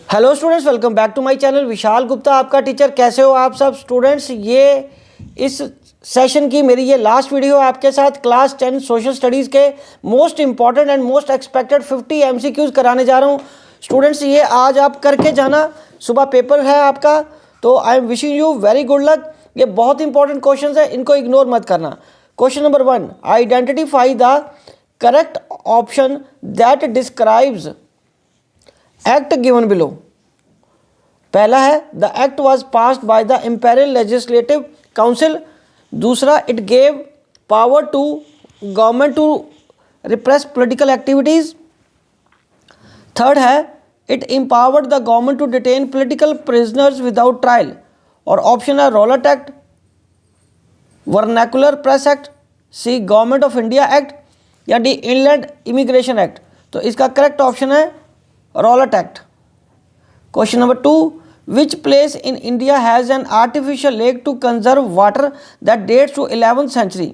Hello students, welcome back to my channel. Vishal Gupta आपका teacher. कैसे हो आप सब स्टूडेंट्स? ये इस सेशन की मेरी ये लास्ट वीडियो आपके साथ क्लास 10 सोशल स्टडीज़ के most important and most expected 50 MCQs कराने जा रहा हूँ स्टूडेंट्स। ये आज आप करके जाना, सुबह पेपर है आपका, तो I am wishing you very good luck. ये बहुत इंपॉर्टेंट क्वेश्चन है, इनको इग्नोर मत करना। Question number 1, identify the correct option that describes act given below. पहला है the act was passed by the imperial legislative council. दूसरा, it gave power to government to repress political activities. Third है it empowered the government to detain political prisoners without trial. और option है Rowlatt act, vernacular press act, C government of India act, या D inland immigration act. तो इसका correct option है Rowlatt act. Question number 2, which place in India has an artificial lake to conserve water that dates to 11th century?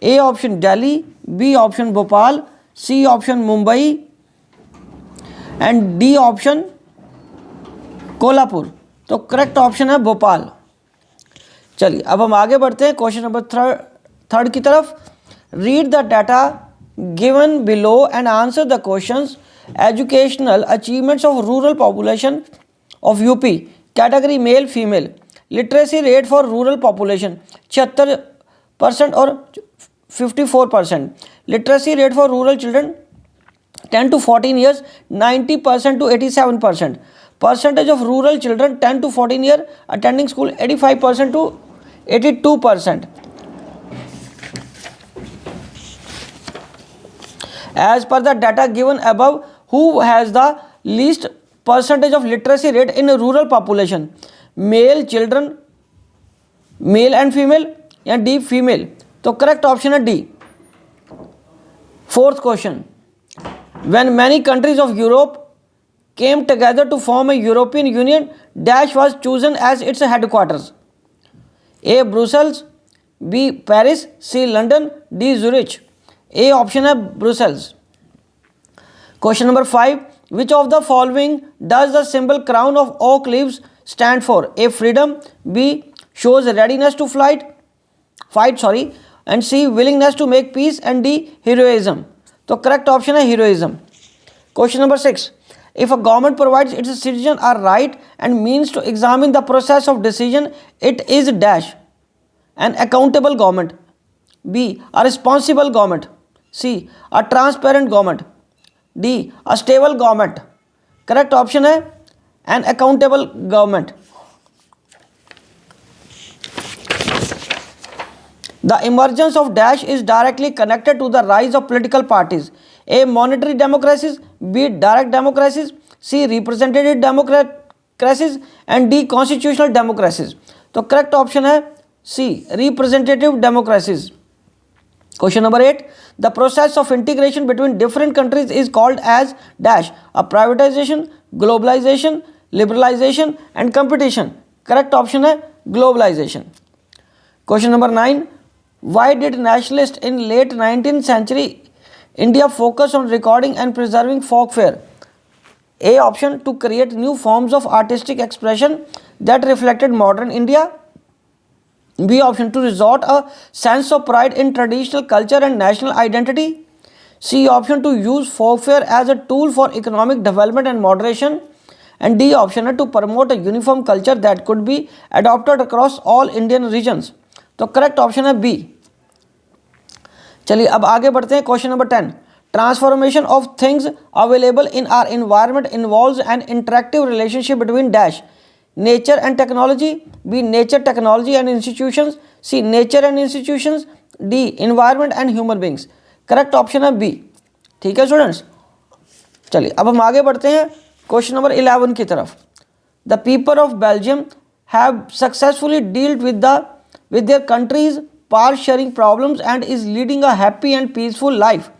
A option Delhi, B option Bhopal, C option Mumbai and D option Kolhapur. तो correct option है भोपाल। चलिए अब हम आगे बढ़ते हैं question number third की तरफ। Read the data given below and answer the questions. Educational achievements of rural population of UP, category male female. Literacy rate for rural population 76% और 54%। Literacy rate for rural children 10 to 14 years 90% to 87%। Percentage of rural children 10 to 14 year attending school 85% to 82%। As per the data given above, who has the least percentage of literacy rate in rural population? Male children, male and female, या D female? तो correct option है D। Fourth question, when many countries of Europe came together to form a European Union, dash was chosen as its headquarters? A Brussels, B Paris, C London, D Zurich। A option है Brussels. Question number 5, which of the following does the symbol crown of oak leaves stand for? A freedom, B shows readiness to fight and C willingness to make peace and D heroism. तो correct option है heroism. Question number 6, if a government provides its citizen are right and means to examine the process of decision, it is dash an accountable government, be a responsible government, C a transparent government, D a stable government। Correct option है an accountable government। The emergence of dash is directly connected to the rise of political parties. A monetary democracies, B direct democracies, C representative democracies and D constitutional democracies। तो correct option है C representative democracies। Question number 8, the process of integration between different countries is called as dash a privatization, globalization, liberalization and competition। correct option है globalization। Question number 9, why did nationalists in late 19th century India focus on recording and preserving folklore? A option, to create new forms of artistic expression that reflected modern India, B option, to resort a sense of pride in traditional culture and national identity, C option, to use folklore as a tool for economic development and moderation, and D option है to promote a uniform culture that could be adopted across all Indian regions। तो correct option है B। चलिए अब आगे बढ़ते हैं। Question number 10, transformation of things available in are environment involves N interactive relationship between dash nature and technology, B nature, technology and institutions, C nature and institutions, D environment and human beings। Correct option है B। ठीक है students, चलिए अब हम आगे बढ़ते हैं question number 11 की तरफ। The people of Belgium have successfully dealt with their countries power sharing problems and is leading a happy and peaceful life.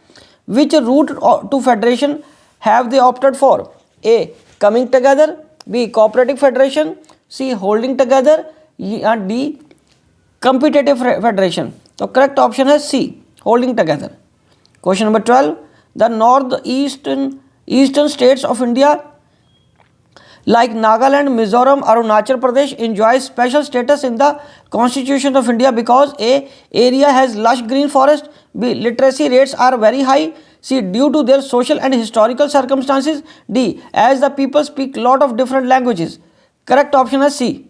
Which route to federation have they opted for? A coming together, B cooperative federation, C holding together, या D competitive federation। तो correct option है C holding together। Question number 12, the north eastern states of India like Nagaland, Mizoram, Arunachal Pradesh enjoy special status in the Constitution of India because A. area has lush green forest, B. literacy rates are very high, C. due to their social and historical circumstances, D. as the people speak lot of different languages. Correct option is C.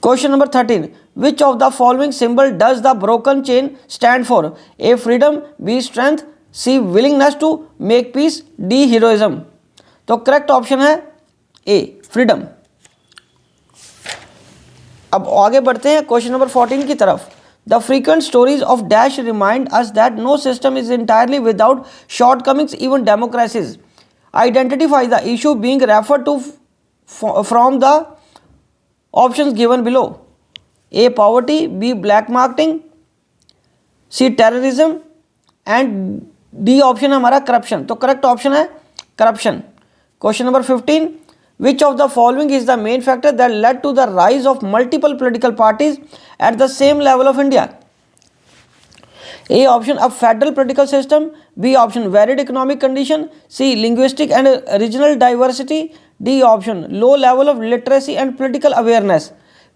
Question number 13. Which of the following symbol does the broken chain stand for? A. freedom, B. strength, C. willingness to make peace, D. heroism. तो correct option है ए freedom. अब आगे बढ़ते हैं question number 14 की तरफ। The frequent stories of dash remind us that no system is entirely without shortcomings even democracies. Identify the issue being refer to from the options given below. A poverty, B black marketing, C terrorism and D option हमारा corruption. तो correct option है corruption. Question number 15. Which of the following is the main factor that led to the rise of multiple political parties at the same level of India? A option, a federal political system, B option, varied economic condition, C linguistic and regional diversity, D option, low level of literacy and political awareness.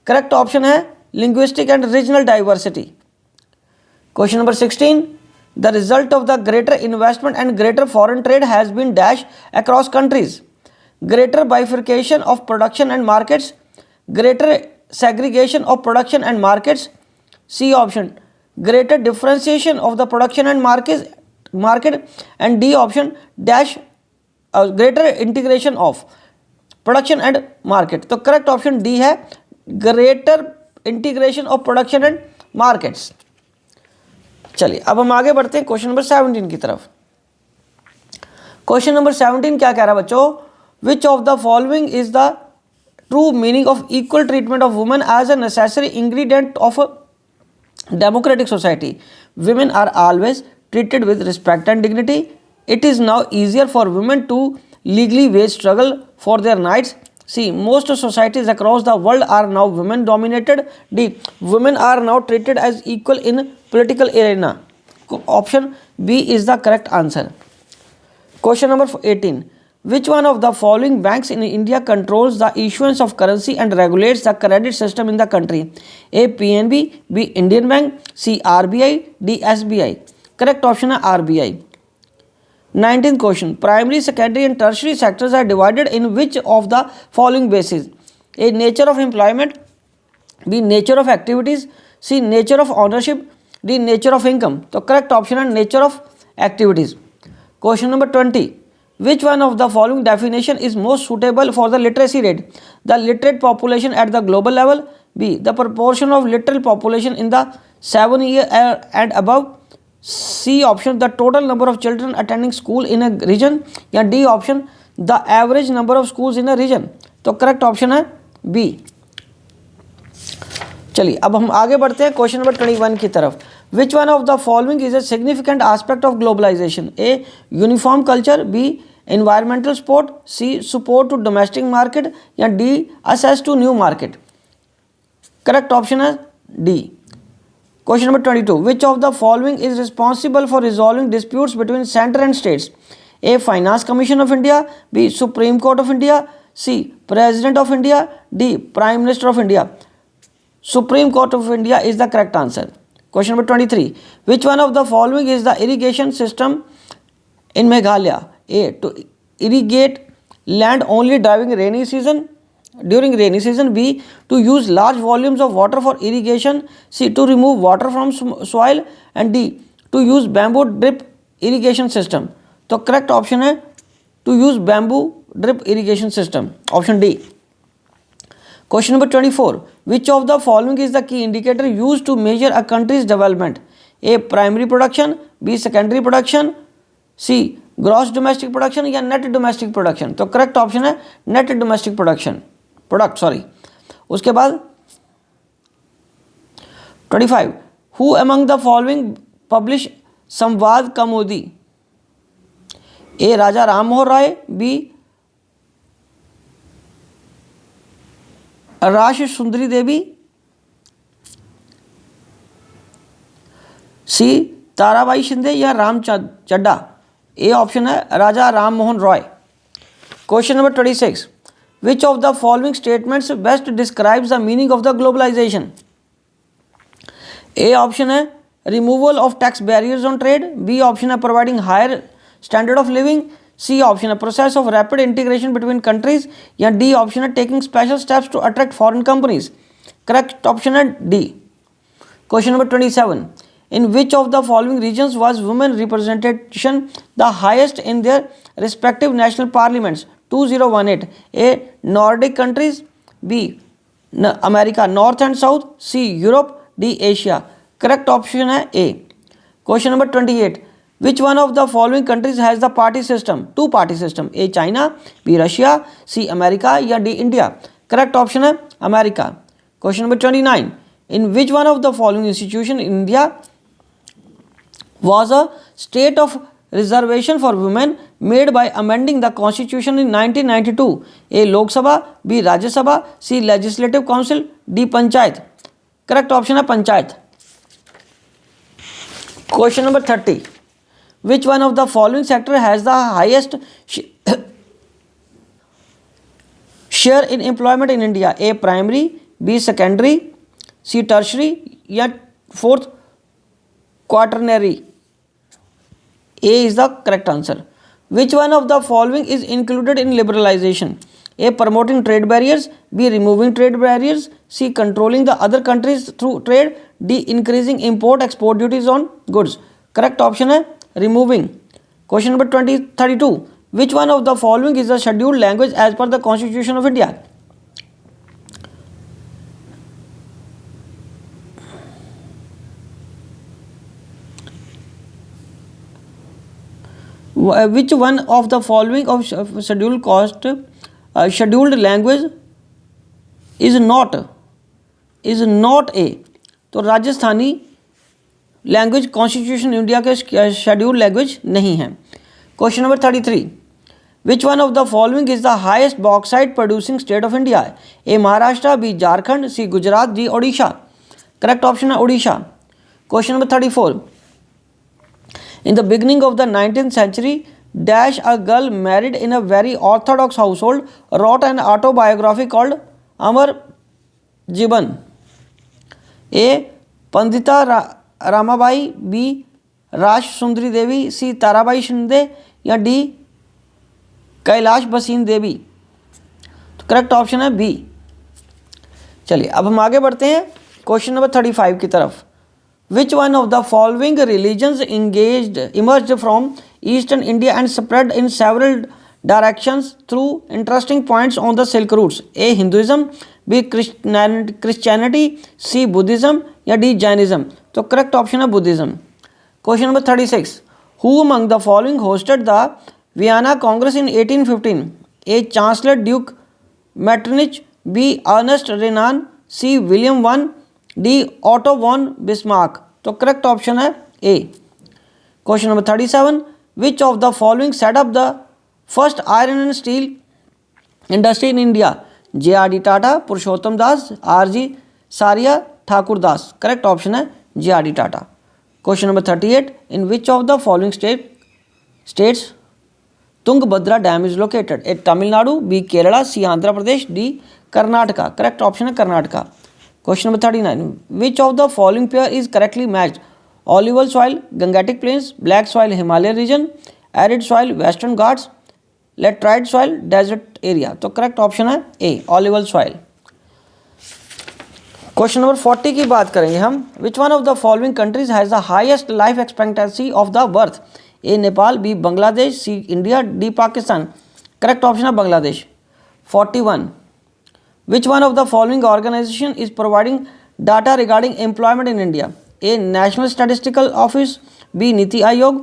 Correct option है linguistic and regional diversity. Question number 16. The result of the greater investment and greater foreign trade has been dash across countries. Greater bifurcation of production and markets, greater segregation of production and markets, C option, greater differentiation of the production and market, and D option, dash greater integration of production and market. तो correct option D है greater integration of production and markets। चलिए अब हम आगे बढ़ते हैं question number 17 की तरफ। क्वेश्चन नंबर 17 क्या कह रहा है बच्चों? Which of the following is the true meaning of equal treatment of women as a necessary ingredient of a democratic society? Women are always treated with respect and dignity. It is now easier for women to legally wage struggle for their rights. C. Most societies across the world are now women dominated. D. Women are now treated as equal in political arena. Option B is the correct answer. Question number 18. Which one of the following banks in India controls the issuance of currency and regulates the credit system in the country? A. PNB, B. Indian Bank, C. RBI, D. SBI. Correct option है RBI. 19th question. Primary, secondary and tertiary sectors are divided in which of the following bases? A. nature of employment, B. nature of activities, C. nature of ownership, D. nature of income. तो correct option है nature of activities. Question number 20. Which one of the following definition is most suitable for the literacy rate? The literate population at the global level, B. the proportion of literate population in the 7 year and above, C option, the total number of children attending school in a region, या D option, the average number of schools in a region. तो correct option है B। चलिए अब हम आगे बढ़ते हैं question number 21 की तरफ। Which one of the following is a significant aspect of globalisation? A uniform culture, B environmental support, C support to domestic market, या D access to new market. Correct option है D. Question number 22. Which of the following is responsible for resolving disputes between center and states? A. Finance Commission of India, B. Supreme Court of India, C. President of India, D. Prime Minister of India. Supreme Court of India is the correct answer. Question number 23. Which one of the following is the irrigation system in Meghalaya? A. To irrigate land only during rainy season, B. to use large volumes of water for irrigation, C. to remove water from soil, and D. to use bamboo drip irrigation system. तो correct option है to use bamboo drip irrigation system, option D. Question number 24. Which of the following is the key indicator used to measure a country's development? A. primary production, B. secondary production, C. gross domestic production, या net domestic production. तो correct option है net domestic production product sorry. उसके बाद 25. Who among the following publish संवाद कौमुदी? ए. राजा Ram Mohan Roy, B. राश सुंदरी देवी, सी. ताराबाई शिंदे, या राम चड्डा। ए option है राजा Ram Mohan Roy. Question number 26. Which of the following statements best describes the meaning of the globalization? A option है removal of tax barriers on trade. B option है providing higher standard of living. C option है process of rapid integration between countries. या D option है taking special steps to attract foreign companies. Correct option है D. Question number 27. In which of the following regions was women representation the highest in their respective national parliaments? 2018. A. Nordic countries. B. America North and South. C. Europe. D. Asia. Correct option है A. Question number 28. Which one of the following countries has the party system? Two party system. A. China. B. Russia. C. America. या D. India. Correct option है America. Question number 29. In which one of the following institution in India was a state of reservation for women made by amending the constitution in 1992? A. Lok Sabha. B. Rajya Sabha. C. Legislative Council. D. Panchayat. Correct option है panchayat. Question number 30. Which one of the following sector has the highest share in employment in India? A. Primary. B. Secondary. C. Tertiary. या fourth quaternary. A is the correct answer. Which one of the following is included in liberalization? A. Promoting trade barriers. B. Removing trade barriers. C. Controlling the other countries through trade. D. Increasing import-export duties on goods. Correct option है removing. Question number 32. Which one of the following is a scheduled language as per the Constitution of India? Which one of the following of scheduled language is not A? तो Rajasthani language constitution India के scheduled language नहीं है. Question number 33. Which one of the following is the highest bauxite producing state of India? A. Maharashtra. B. Jharkhand. C. Gujarat. D. Odisha. Correct option है Odisha. Question number 34. In the beginning of the 19th century, dash a girl married in a very orthodox household wrote an autobiography called Amar Jiban. A. Pandita Ramabai. B. Rash Sundari Devi. C. Tarabai Shinde. या D. Kailash बसीन देवी. तो correct option है B. चलिए अब हम आगे बढ़ते हैं क्वेश्चन नंबर 35 की तरफ. Which one of the following religions emerged from eastern India and spread in several directions through interesting points on the Silk routes? A. Hinduism. B. Christianity. C. Buddhism. या D. Jainism. तो correct option है Buddhism. Question number 36. Who among the following hosted the Vienna Congress in 1815? A. Chancellor Duke Metternich. B. Ernest Renan. C. William I. D. Otto von Bismarck. तो correct option है A. Question number 37. Which of the following set up the first iron and steel industry in India? JRD Tata, Purushottam Das, RG Saria, Thakur Das. Correct option है JRD Tata. Question number 38. In which of the following states Tungabhadra dam is located? A. Tamil Nadu. B. Kerala. C. Andhra Pradesh. D. Karnataka. Correct option है Karnataka. Question number 39. Which of the following pair is correctly matched? Alluvial soil, Gangetic Plains, black soil, Himalaya region, arid soil, Western Ghats, laterite soil, desert area. तो correct option है A, alluvial soil. Question number 40 की बात करेंगे हम. Which one of the following countries has the highest life expectancy of the birth? A. Nepal. B. Bangladesh. C. India. D. Pakistan. Correct option है Bangladesh. 41. Which one of the following organization is providing data regarding employment in India? A. National Statistical Office. B. Niti Aayog.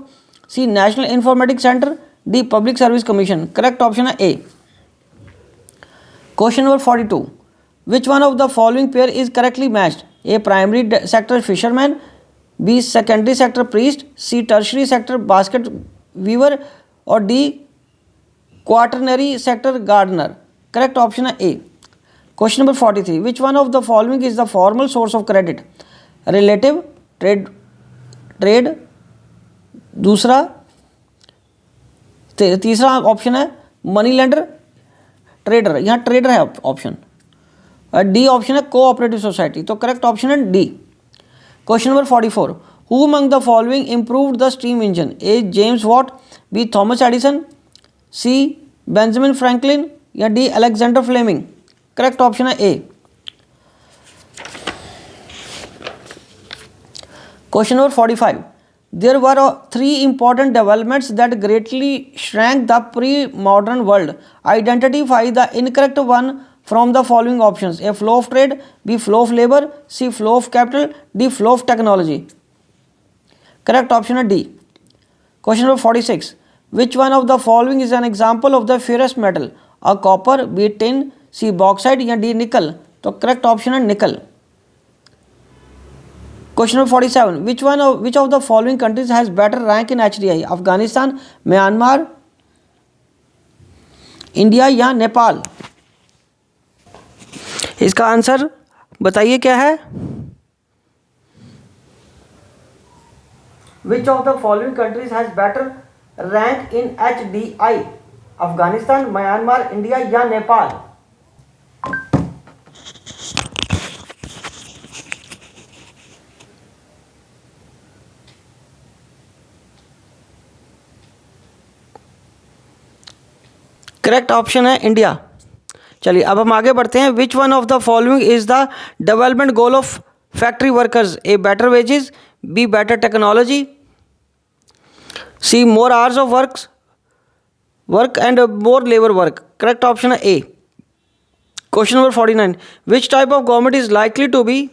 C. National Informatics Center. D. Public Service Commission. Correct option है A. Question number 42. Which one of the following pair is correctly matched? A. Primary sector fisherman. B. Secondary sector priest. C. Tertiary sector basket weaver. और D. Quaternary sector gardener. Correct option है A. Question number 43. Which one of the following is the formal source of credit? Relative, trade, दूसरा तीसरा option है money lender, trader, यहाँ trader है option. D option है cooperative society, तो correct option है D. Question number 44, who among the following improved the steam engine? A James Watt, B Thomas Edison, C Benjamin Franklin या D Alexander Fleming? Correct option है A. Question number 45, there were three important developments that greatly shrank the pre-modern world. Identify the incorrect one from the following options: A, flow of trade, B, flow of labor, C, flow of capital, D, flow of technology? Correct option is D. Question number 46, which one of the following is an example of the ferrous metal? A, copper, B, tin, C, bauxite या D, nickel? तो correct option है nickel. Question number 47, which of the following countries has better rank in HDI? Afghanistan, Myanmar, India या नेपाल? इसका answer बताइए क्या है? Which of the following countries has better rank in HDI? Afghanistan, Myanmar, India या Nepal? Correct option है India. चलिए अब हम आगे बढ़ते हैं। Which one of the following is the development goal of factory workers? A, better wages, B, better technology, C, more hours of work and more labour work? Correct option है A. Question number 49, which type of government is likely to be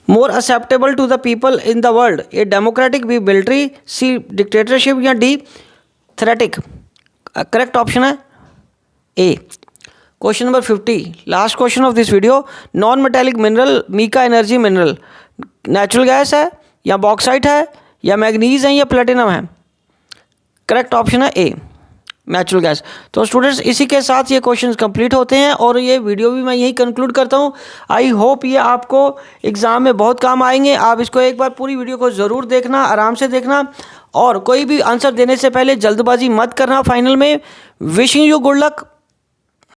more acceptable to the people in the world? A, democratic, B, military, C, dictatorship या D, theocratic? Correct option है A. Question number 50, last question of this video, non metallic mineral mica energy mineral natural gas है या bauxite है या manganese है या platinum है? Correct option है ए, नेचुरल गैस। तो स्टूडेंट्स इसी के साथ ये क्वेश्चंस कंप्लीट होते हैं और ये वीडियो भी मैं यही कंक्लूड करता हूँ। आई होप ये आपको एग्ज़ाम में बहुत काम आएंगे। आप इसको एक बार पूरी वीडियो को ज़रूर देखना, आराम से देखना और कोई भी आंसर देने से पहले जल्दबाजी मत करना फाइनल में। Wishing you good luck.